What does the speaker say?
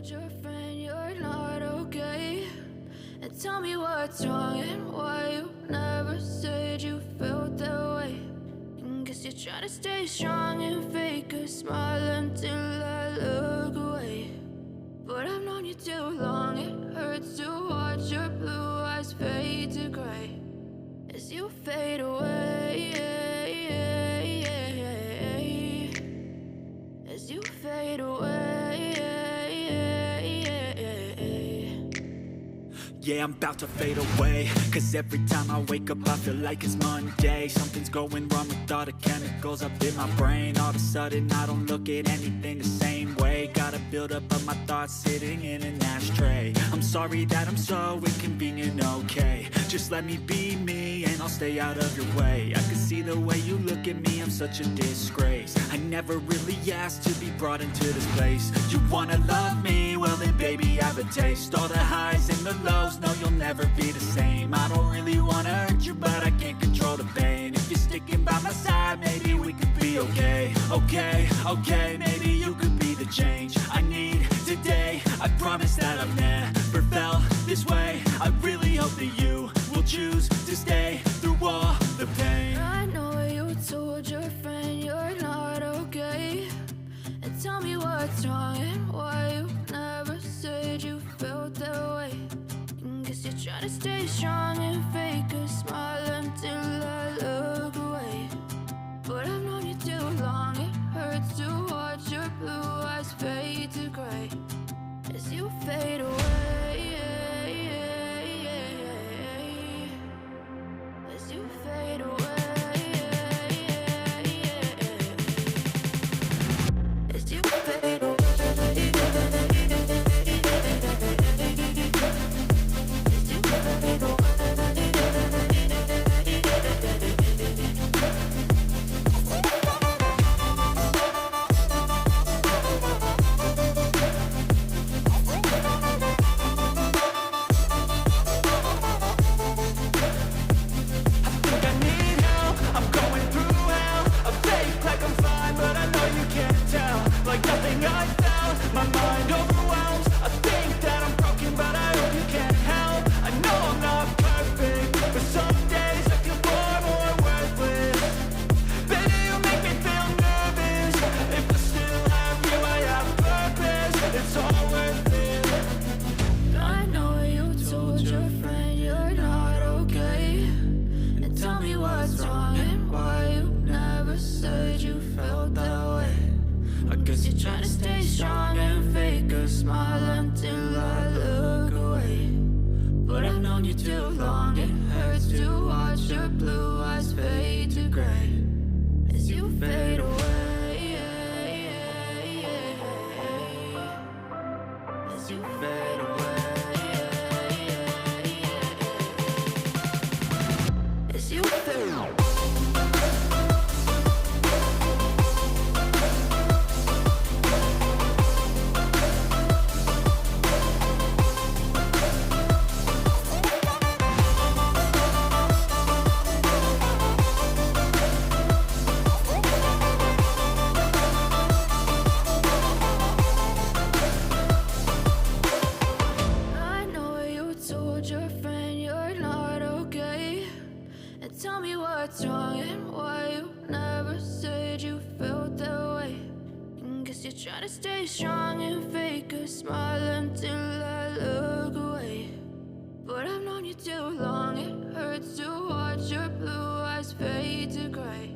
told your friend you're not okay? And tell me what's wrong and why you never said you felt that way. And guess you're trying to stay strong and fake a smile until I look away. But I've known you too long, it hurts to watch your blue eyes fade to gray as you fade away, as you fade away. Yeah, I'm about to fade away, cause every time I wake up I feel like it's Monday. Something's going wrong with all the chemicals up in my brain. All of a sudden I don't look at anything the same way. Gotta build up of my thoughts sitting in an ashtray. I'm sorry that I'm so inconvenient, okay? Just let me be me and I'll stay out of your way. I can see the way you look at me, I'm such a disgrace. I never really asked to be brought into this place. You wanna love me? Well then baby have a taste. All the highs and the lows, no you'll never be the same. I don't really wanna hurt you but I can't control the pain. If you're sticking by my side maybe we could be okay. Okay, maybe you could be the change I need today. I promise that I've never felt this way. I really hope that you will choose to stay through all the pain. I know you told your friend you're not okay. And tell me what's wrong and why you never said you felt that way. And guess you're trying to stay strong and fake a smile until I look away. But I've known you too long, it hurts to watch your blue eyes fade to gray as you fade away, as you fade away, as you fade away. Try to stay strong and fake a smile until I look away. But I've known you too long, it hurts to watch your blue eyes fade to gray